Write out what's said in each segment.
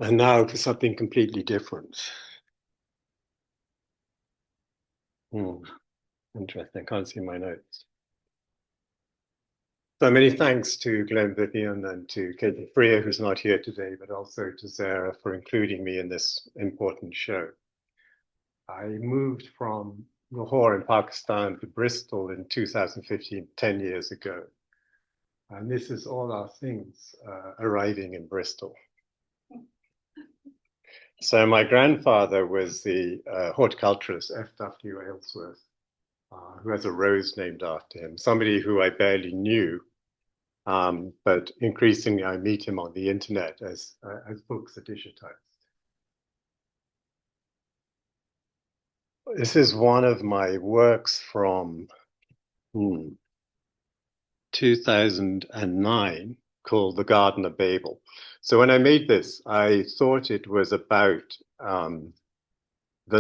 And now for something completely different. Interesting. I can't see my notes. So many thanks to Glynn Vivian and to Katie Freer, who's not here today, but also to Zara for including me in this important show. I moved from Lahore in Pakistan to Bristol in 2015, 10 years ago. And this is all our things arriving in Bristol. So my grandfather was the horticulturist F.W. Alesworth, who has a rose named after him, somebody who I barely knew, but increasingly I meet him on the internet as books are digitized. This is one of my works from 2009 called The Garden of Babel. So when I made this, I thought it was about the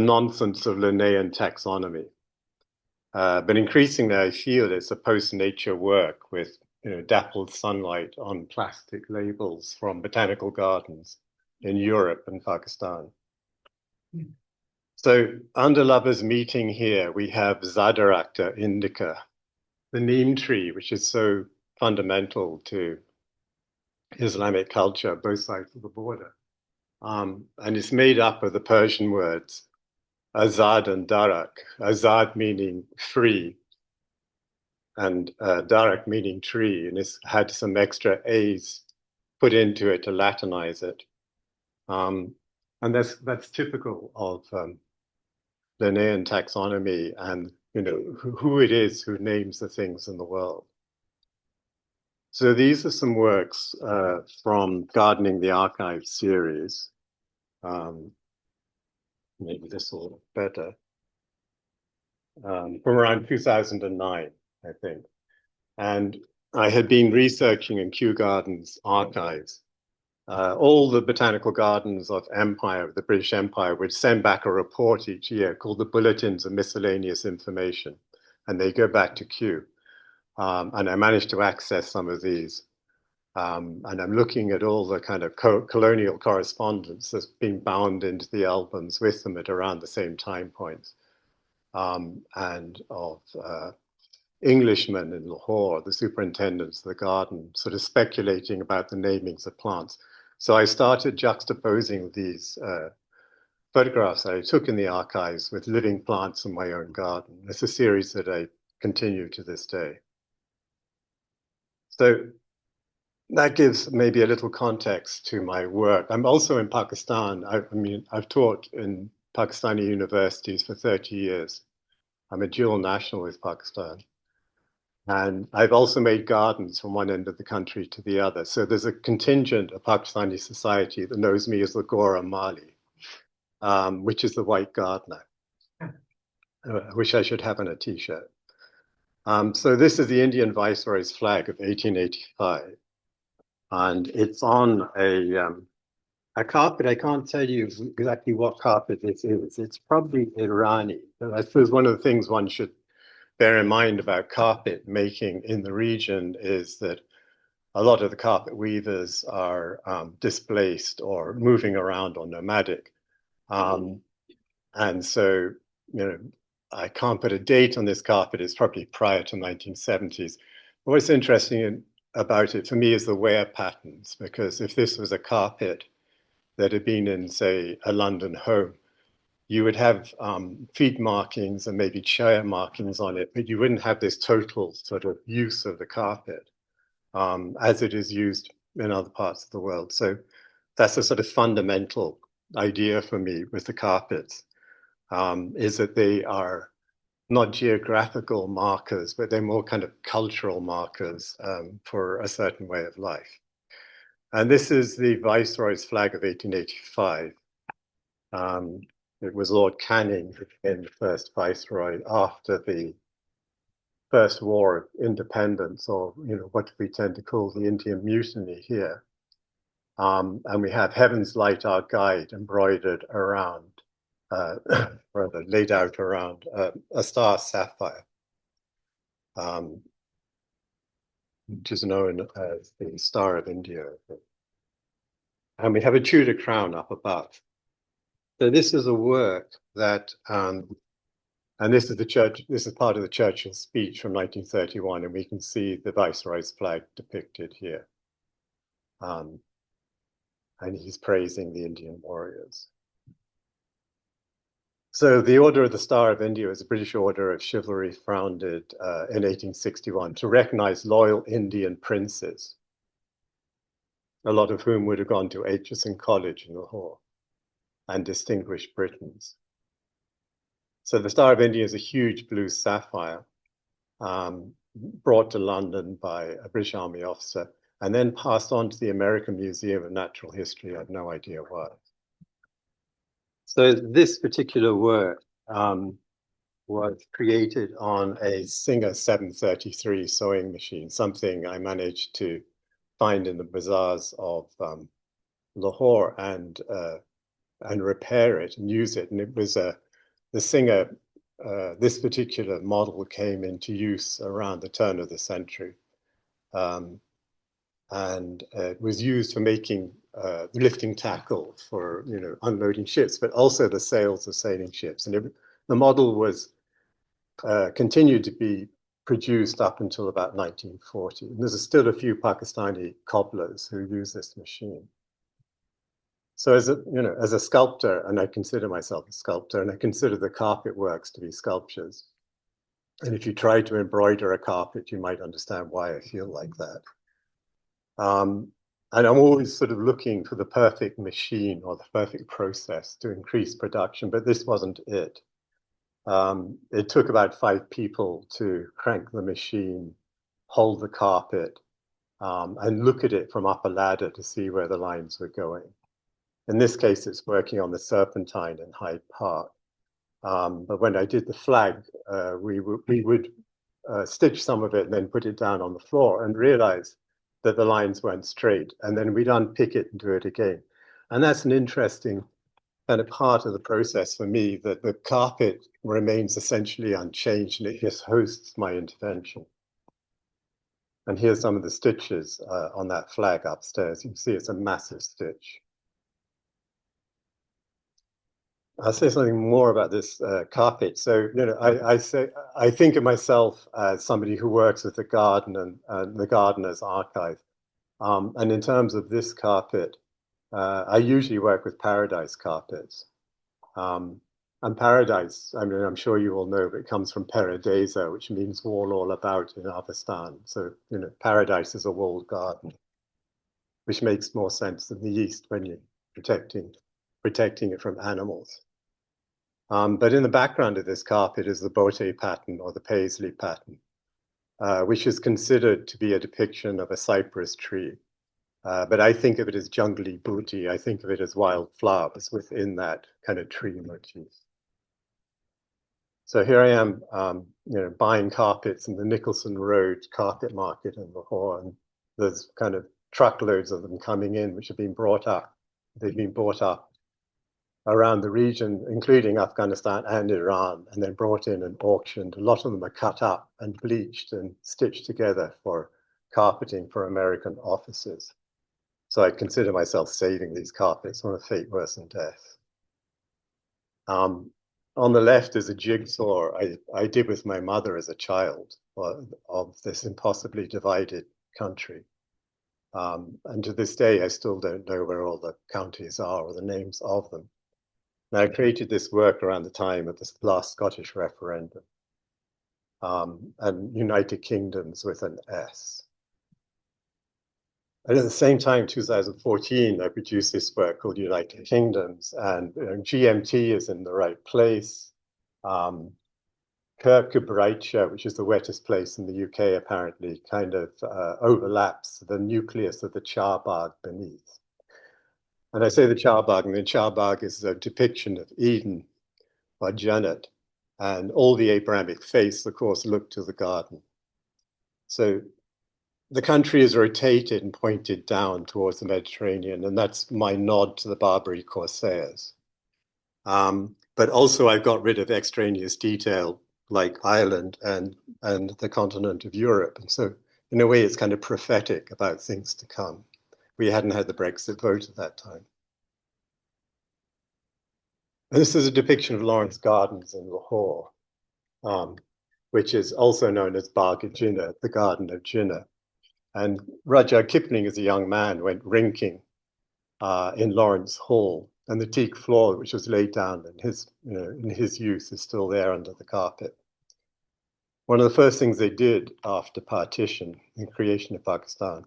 nonsense of Linnaean taxonomy. But increasingly, I feel it's a post-nature work with dappled sunlight on plastic labels from botanical gardens in Europe and Pakistan. So under Lovers Meeting here, we have Zadaracta indica, the neem tree, which is so fundamental to Islamic culture, both sides of the border. And it's made up of the Persian words Azad and Darak. Azad meaning free, and Darak meaning tree, and it's had some extra A's put into it to Latinize it. And that's typical of Linnaean taxonomy and who it is who names the things in the world. So these are some works from Gardening the Archive series. Maybe this will look better. From around 2009, I think. And I had been researching in Kew Gardens archives. All the botanical gardens of Empire, the British Empire, would send back a report each year called the Bulletins of Miscellaneous Information. And they go back to Kew. And I managed to access some of these. And I'm looking at all the kind of colonial correspondence that's being bound into the albums with them at around the same time points. And of Englishmen in Lahore, the superintendents of the garden, sort of speculating about the namings of plants. So I started juxtaposing these photographs that I took in the archives with living plants in my own garden. It's a series that I continue to this day. So that gives maybe a little context to my work. I'm also in Pakistan. I've taught in Pakistani universities for 30 years. I'm a dual national with Pakistan. And I've also made gardens from one end of the country to the other. So there's a contingent of Pakistani society that knows me as the Gora Mali, which is the white gardener. I wish I should have on a t-shirt. So this is the Indian Viceroy's flag of 1885. And it's on a carpet. I can't tell you exactly what carpet this is. It's probably Irani. I suppose one of the things one should bear in mind about carpet making in the region is that a lot of the carpet weavers are displaced or moving around or nomadic. And so, I can't put a date on this carpet. It's probably prior to 1970s. What's interesting about it for me is the wear patterns, because if this was a carpet that had been in, say, a London home, you would have feet markings and maybe chair markings on it, but you wouldn't have this total sort of use of the carpet as it is used in other parts of the world. So that's a sort of fundamental idea for me with the carpets, is that they are not geographical markers, but they're more kind of cultural markers for a certain way of life. And this is the Viceroy's flag of 1885. It was Lord Canning who became the first Viceroy after the First War of Independence, or what we tend to call the Indian Mutiny here. And we have Heaven's Light, Our Guide, embroidered around, rather laid out around a star sapphire, which is known as the Star of India. and we have a Tudor crown up above. So this is a work that, and this is the church, this is part of the Churchill speech from 1931, and we can see the Viceroy's flag depicted here. And he's praising the Indian warriors. So the Order of the Star of India is a British order of chivalry founded in 1861 to recognize loyal Indian princes, a lot of whom would have gone to Aitchison College in Lahore, and distinguished Britons. So the Star of India is a huge blue sapphire brought to London by a British Army officer and then passed on to the American Museum of Natural History. I have no idea why. So this particular work was created on a Singer 733 sewing machine, something I managed to find in the bazaars of Lahore and repair it and use it. And it was the Singer, this particular model came into use around the turn of the century. And it was used for making lifting tackle for unloading ships, but also the sails of sailing ships. And the model was continued to be produced up until about 1940. And there's still a few Pakistani cobblers who use this machine. So as a sculptor, and I consider myself a sculptor, and I consider the carpet works to be sculptures. And if you try to embroider a carpet, you might understand why I feel like that. And I'm always sort of looking for the perfect machine or the perfect process to increase production, but this wasn't it. It took about 5 people to crank the machine, hold the carpet, and look at it from up a ladder to see where the lines were going. In this case, it's working on the Serpentine in Hyde Park. But when I did the flag, we would stitch some of it and then put it down on the floor and realize that the lines weren't straight. And then we'd unpick it and do it again. And that's an interesting kind of part of the process for me, that the carpet remains essentially unchanged and it just hosts my intervention. And here's some of the stitches on that flag upstairs. You can see it's a massive stitch. I'll say something more about this carpet. So, I think of myself as somebody who works with the garden and the gardener's archive. And in terms of this carpet, I usually work with paradise carpets. And paradise, I mean, I'm sure you all know, but it comes from paradesa, which means wall all about in Avestan. So, paradise is a walled garden, which makes more sense than the East when you're protecting it from animals. But in the background of this carpet is the botte pattern or the paisley pattern, which is considered to be a depiction of a cypress tree. But I think of it as jungly booty. I think of it as wild flowers within that kind of tree motif. So here I am, buying carpets in the Nicholson Road carpet market in Lahore, and there's kind of truckloads of them coming in, which have been brought up. They've been bought up around the region, including Afghanistan and Iran, and then brought in and auctioned. A lot of them are cut up and bleached and stitched together for carpeting for American offices. So I consider myself saving these carpets on a fate worse than death. On the left is a jigsaw I did with my mother as a child of this impossibly divided country. And to this day, I still don't know where all the counties are or the names of them. And I created this work around the time of this last Scottish referendum, and United Kingdoms with an S. And at the same time, 2014, I produced this work called United Kingdoms, and GMT is in the right place. Kirkcudbrightshire, which is the wettest place in the UK, apparently kind of overlaps the nucleus of the charbagh beneath. And I say the charbagh, and the charbagh is a depiction of Eden by Janet, and all the Abrahamic faiths, of course, look to the garden. So the country is rotated and pointed down towards the Mediterranean, and that's my nod to the Barbary Corsairs. But also I've got rid of extraneous detail like Ireland and the continent of Europe. And so in a way, it's kind of prophetic about things to come. We hadn't had the Brexit vote at that time. And this is a depiction of Lawrence Gardens in Lahore, which is also known as Bagh-e Jinnah, the Garden of Jinnah. And Rudyard Kipling, as a young man, went rinking in Lawrence Hall, and the teak floor, which was laid down in his youth, is still there under the carpet. One of the first things they did after partition and creation of Pakistan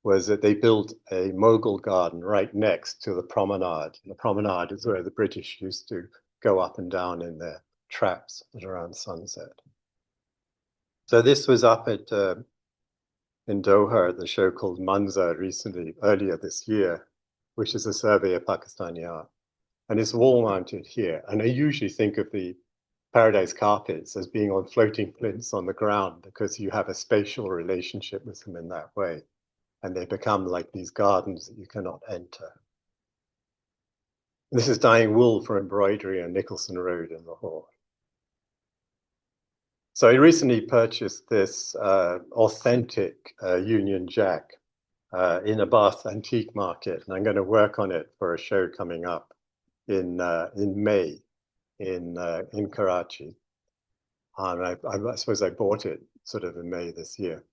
was that they built a Mughal garden right next to the promenade. And the promenade is where the British used to go up and down in their traps at around sunset. So this was up at in Doha, the show called Manzar recently, earlier this year, which is a survey of Pakistani art. And it's wall mounted here. And I usually think of the paradise carpets as being on floating plinths on the ground because you have a spatial relationship with them in that way. And they become like these gardens that you cannot enter. This is dyeing wool for embroidery on Nicholson Road in Lahore. So I recently purchased this authentic Union Jack in a Bath antique market, and I'm going to work on it for a show coming up in May in Karachi. And I suppose I bought it sort of in May this year.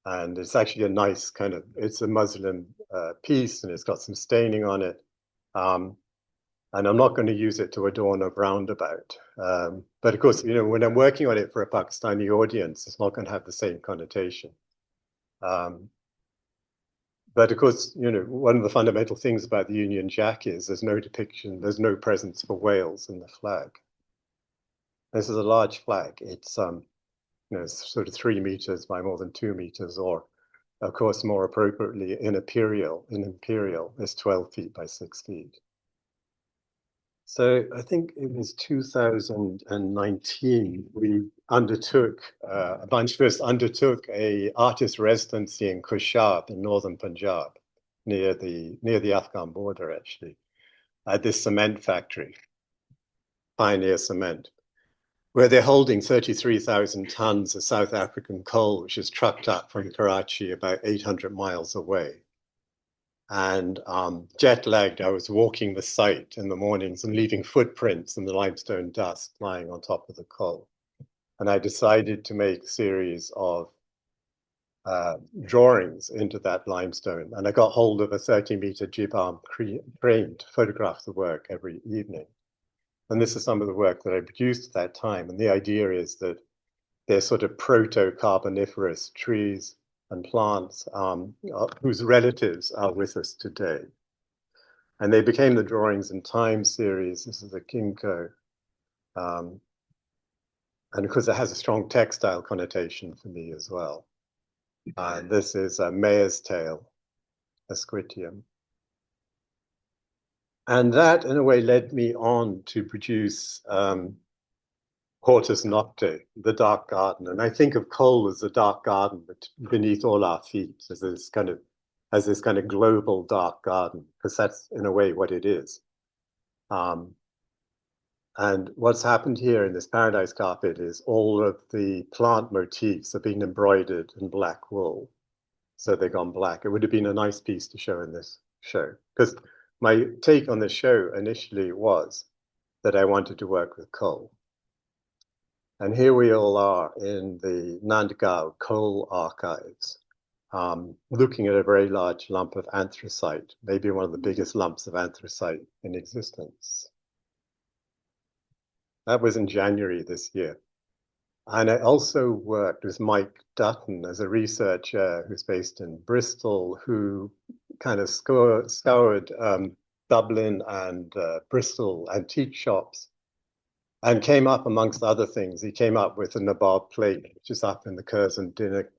And it's actually a nice kind of, it's a muslin piece, and it's got some staining on it. And I'm not going to use it to adorn a roundabout. But of course, when I'm working on it for a Pakistani audience, it's not going to have the same connotation. But of course, one of the fundamental things about the Union Jack is there's no depiction, there's no presence for Wales in the flag. This is a large flag. It's it's sort of 3 meters by more than 2 meters, or of course, more appropriately, in imperial, is 12 feet by 6 feet. So I think it was 2019, we undertook, a bunch of us undertook a artist residency in Kushab in northern Punjab, near the Afghan border, actually, at this cement factory, Pioneer Cement, where they're holding 33,000 tons of South African coal, which is trucked up from Karachi about 800 miles away. And jet lagged, I was walking the site in the mornings and leaving footprints in the limestone dust lying on top of the coal. And I decided to make a series of drawings into that limestone. And I got hold of a 30-meter jib arm crane to photograph the work every evening. And this is some of the work that I produced at that time. And the idea is that they're sort of proto-carboniferous trees and plants whose relatives are with us today. And they became the Drawings in Time series. This is a ginkgo. And of course, it has a strong textile connotation for me as well. This is a mare's tail, Asquitium. And that, in a way, led me on to produce Hortus Nocte, the dark garden. And I think of coal as the dark garden beneath all our feet, as this kind of global dark garden, because that's in a way what it is. And what's happened here in this paradise carpet is all of the plant motifs have been embroidered in black wool. So they've gone black. It would have been a nice piece to show in this show, because my take on the show initially was that I wanted to work with coal. And here we all are in the Nandgaon coal archives, looking at a very large lump of anthracite, maybe one of the biggest lumps of anthracite in existence. That was in January this year. And I also worked with Mike Dutton as a researcher who's based in Bristol, who kind of scoured Dublin and Bristol antique shops, and came up, amongst other things, he came up with a Nabob plate, which is up in the Curzon dinner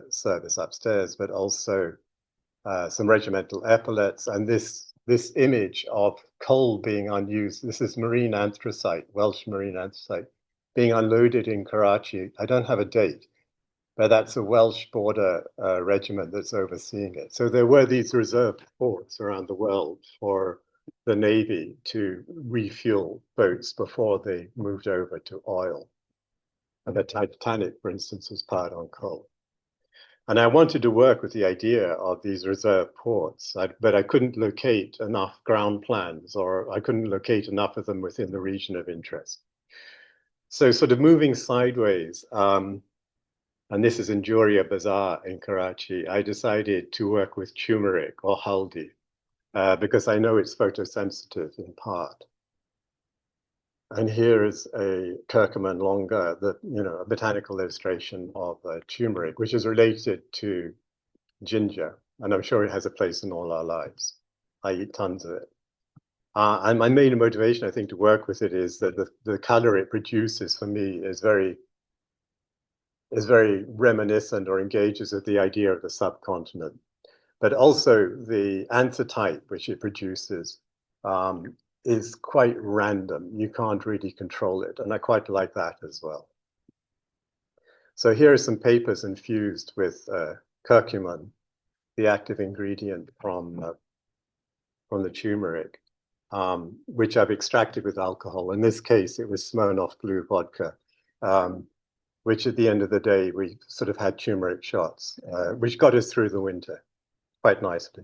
service upstairs, but also some regimental epaulets, and this image of coal being unused. This is marine anthracite, Welsh marine anthracite, being unloaded in Karachi. I don't have a date, but that's a Welsh border regiment that's overseeing it. So there were these reserve ports around the world for the Navy to refuel boats before they moved over to oil. And the Titanic, for instance, was powered on coal. And I wanted to work with the idea of these reserve ports, but I couldn't locate enough ground plans, or I couldn't locate enough of them within the region of interest. So sort of moving sideways, and this is in Juria Bazaar in Karachi, I decided to work with turmeric or haldi, because I know it's photosensitive in part. And here is a curcumin longa, a botanical illustration of turmeric, which is related to ginger, and I'm sure it has a place in all our lives. I eat tons of it. And my main motivation, I think, to work with it is that the color it produces for me is very reminiscent or engages with the idea of the subcontinent. But also the anthotype which it produces is quite random. You can't really control it. And I quite like that as well. So here are some papers infused with curcumin, the active ingredient from the turmeric, which I've extracted with alcohol. In this case, it was Smirnoff Blue vodka, which at the end of the day, we sort of had turmeric shots, which got us through the winter quite nicely.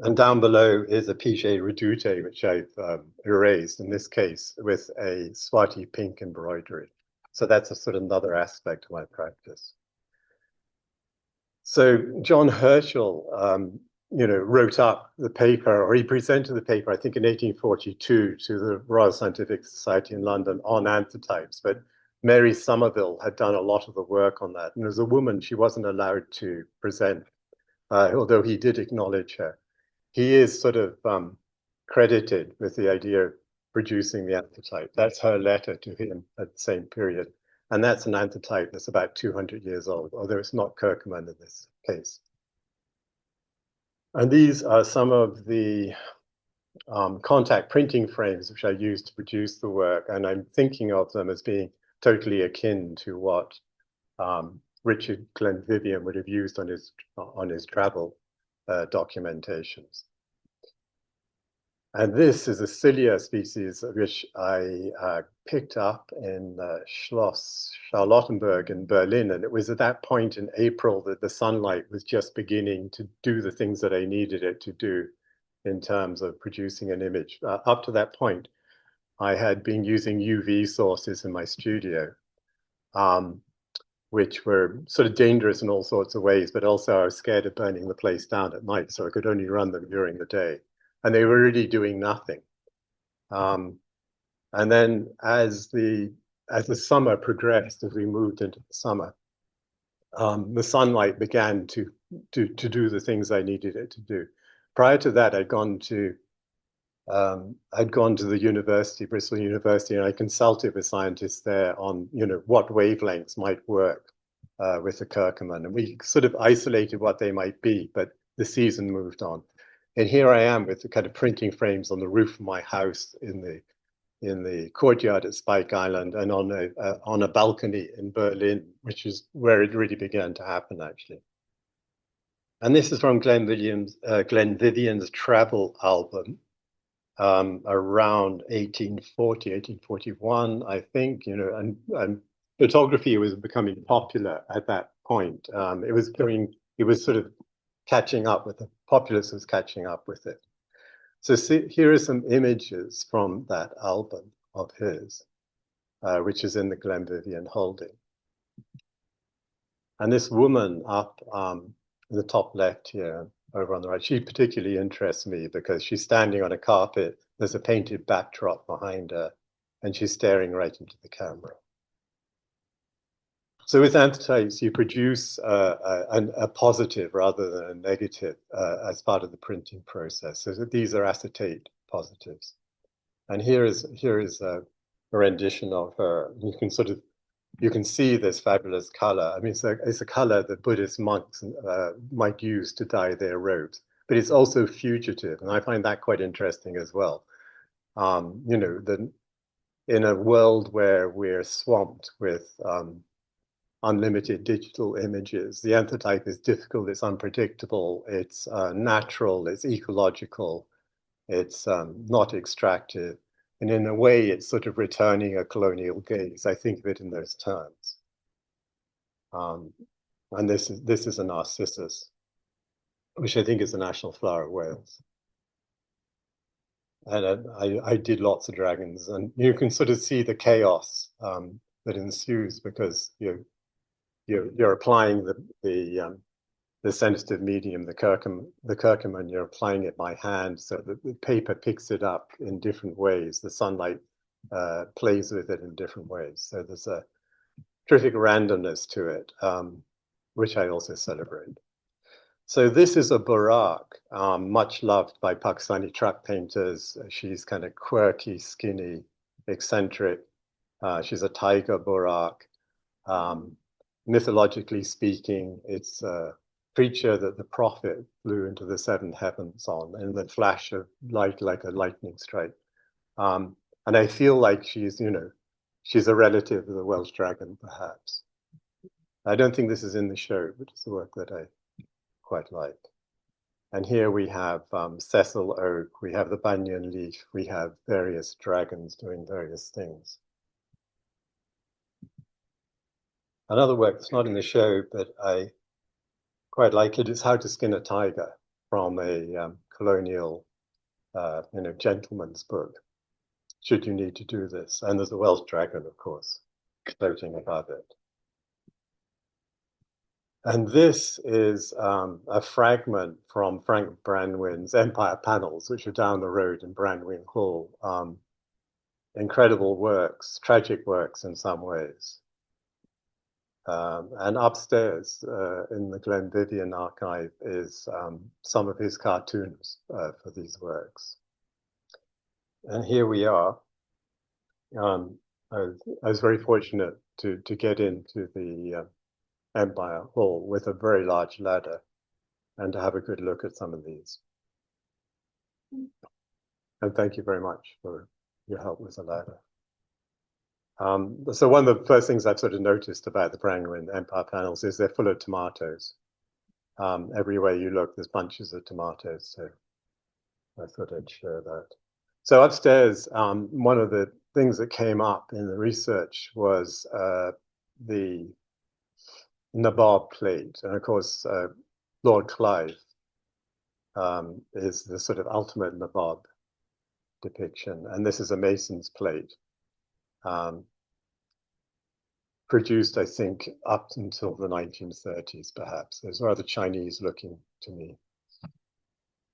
And down below is a Pichet Redoute, which I've erased, in this case, with a Swati pink embroidery. So that's a sort of another aspect of my practice. So John Herschel, wrote up the paper, or he presented the paper, I think in 1842 to the Royal Scientific Society in London on anthotypes, but Mary Somerville had done a lot of the work on that. And as a woman, she wasn't allowed to present, although he did acknowledge her. He is sort of credited with the idea of producing the anthotype. That's her letter to him at the same period. And that's an anthotype that's about 200 years old, although it's not curcumin in this case. And these are some of the contact printing frames which I used to produce the work. And I'm thinking of them as being totally akin to what Richard Glynn Vivian would have used on his travel documentations. And this is a Cilia species which I picked up in Schloss Charlottenburg in Berlin. And it was at that point in April that the sunlight was just beginning to do the things that I needed it to do in terms of producing an image. Up to that point, I had been using UV sources in my studio, which were sort of dangerous in all sorts of ways, but also I was scared of burning the place down at night, so I could only run them during the day. And they were really doing nothing. And then as the summer progressed, as we moved into the summer, the sunlight began to do the things I needed it to do. Prior to that, I'd gone to the university, Bristol University, and I consulted with scientists there on, what wavelengths might work with the curcumin. And we sort of isolated what they might be, but the season moved on. And here I am with the kind of printing frames on the roof of my house in the courtyard at Spike Island and on a balcony in Berlin, which is where it really began to happen, actually. And this is from Glynn Vivian's travel album around 1840, 1841, I think, and photography was becoming popular at that point. It was sort of catching up with the populace was catching up with it. So here are some images from that album of his, which is in the Glynn Vivian holding. And this woman up in the top left here, over on the right, she particularly interests me because she's standing on a carpet. There's a painted backdrop behind her, and she's staring right into the camera. So with anthotypes, you produce a positive rather than a negative as part of the printing process. So these are acetate positives. And here is a rendition of her. You can see this fabulous color. I mean, it's a color that Buddhist monks might use to dye their robes, but it's also fugitive. And I find that quite interesting as well. In a world where we're swamped with unlimited digital images, the anthotype is difficult, it's unpredictable, it's natural, it's ecological, it's not extractive. And in a way, it's sort of returning a colonial gaze. I think of it in those terms. And this is a narcissus, which I think is the national flower of Wales. And I did lots of dragons, and you can sort of see the chaos that ensues because you're applying the sensitive medium, the curcumin, you're applying it by hand so that the paper picks it up in different ways. The sunlight plays with it in different ways. So there's a terrific randomness to it, which I also celebrate. So this is a Buraq, much loved by Pakistani truck painters. She's kind of quirky, skinny, eccentric. She's a tiger Buraq. Mythologically speaking, it's a creature that the prophet flew into the seventh heavens on in the flash of light, like a lightning strike. And I feel like she's a relative of the Welsh dragon, perhaps. I don't think this is in the show, but it's the work that I quite like. And here we have Cecil oak, we have the banyan leaf, we have various dragons doing various things. Another work that's not in the show, but I quite like it, is How to Skin a Tiger, from a colonial gentleman's book, should you need to do this. And there's a Welsh dragon, of course, floating above it. And this is a fragment from Frank Brangwyn's Empire panels, which are down the road in Brangwyn Hall. Incredible works, tragic works in some ways. And upstairs in the Glynn Vivian archive is some of his cartoons for these works. And here we are. I was very fortunate to get into the Empire Hall with a very large ladder and to have a good look at some of these. And thank you very much for your help with the ladder. So one of the first things I've sort of noticed about the Brangwyn Empire panels is they're full of tomatoes. Everywhere you look, there's bunches of tomatoes. So I thought I'd share that. So upstairs, one of the things that came up in the research was the Nabob plate. And of course, Lord Clive is the sort of ultimate Nabob depiction. And this is a mason's plate. Produced, I think, up until the 1930s, perhaps. It's rather Chinese looking to me.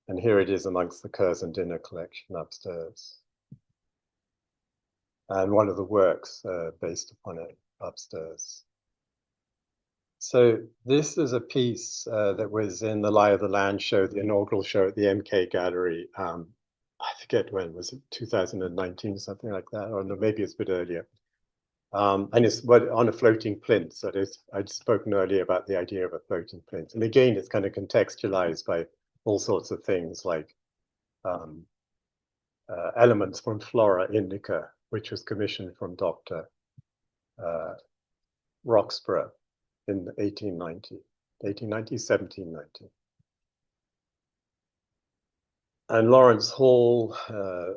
And here it is amongst the Curzon Dinner collection upstairs. And one of the works based upon it upstairs. So this is a piece that was in the Lie of the Land show, the inaugural show at the MK Gallery. I forget when, was it 2019, something like that? Or no, maybe it's a bit earlier. And it's on a floating plinth. So I'd spoken earlier about the idea of a floating plinth. And again, it's kind of contextualized by all sorts of things like elements from Flora Indica, which was commissioned from Dr. Roxburgh in 1790. And Lawrence Hall,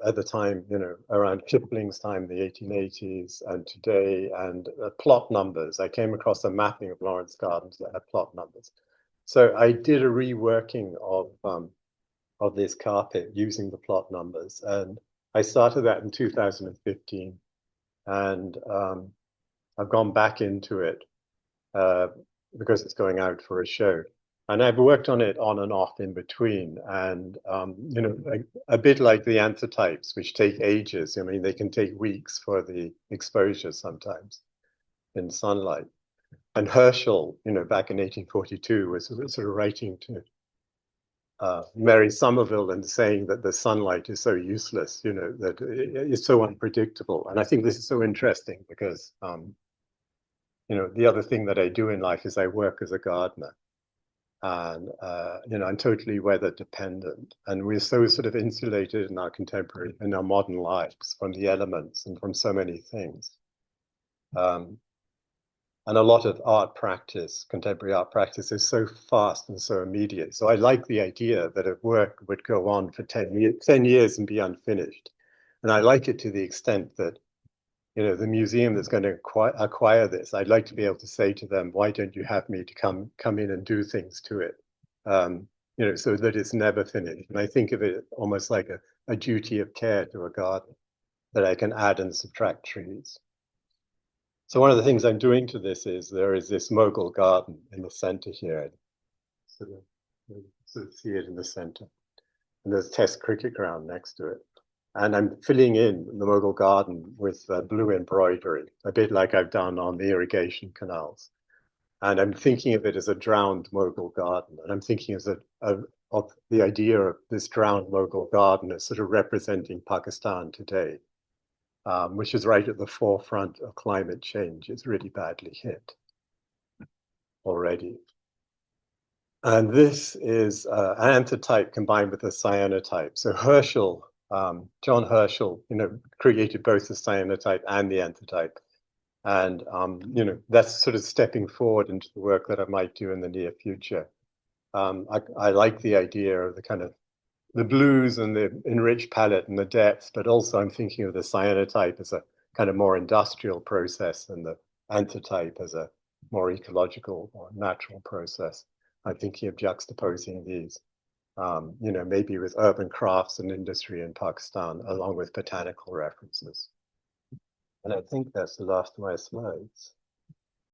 at the time, around Kipling's time, the 1880s, and today, and plot numbers. I came across a mapping of Lawrence Gardens that had plot numbers. So I did a reworking of this carpet using the plot numbers, and I started that in 2015, and I've gone back into it because it's going out for a show. And I've worked on it on and off in between. And, a bit like the Anthotypes, which take ages. I mean, they can take weeks for the exposure sometimes in sunlight. And Herschel, back in 1842, was sort of writing to Mary Somerville and saying that the sunlight is so useless, that it's so unpredictable. And I think this is so interesting because, the other thing that I do in life is I work as a gardener. And, I'm totally weather dependent. And we're so sort of insulated in our modern lives from the elements and from so many things. And a lot of art practice, contemporary art practice, is so fast and so immediate. So I like the idea that a work would go on for 10 years and be unfinished. And I like it to the extent that you know, the museum that's going to acquire this, I'd like to be able to say to them, why don't you have me to come in and do things to it? You know, so that it's never finished. And I think of it almost like a duty of care to a garden, that I can add and subtract trees. So one of the things I'm doing to this is there is this mogul garden in the center here. Sort of see it in the center. And there's a test cricket ground next to it. And I'm filling in the mogul garden with blue embroidery, a bit like I've done on the irrigation canals. And I'm thinking of it as a drowned mogul garden. And I'm thinking of the idea of this drowned mogul garden as sort of representing Pakistan today, which is right at the forefront of climate change. It's really badly hit already. And this is an anthotype combined with a cyanotype. So Herschel, John Herschel, you know, created both the cyanotype and the anthotype. And, you know, that's sort of stepping forward into the work that I might do in the near future. I like the idea of the kind of the blues and the enriched palette and the depth, but also I'm thinking of the cyanotype as a kind of more industrial process and the anthotype as a more ecological or natural process. I'm thinking of juxtaposing these, you know, maybe with urban crafts and industry in Pakistan, along with botanical references. And I think that's the last of my slides.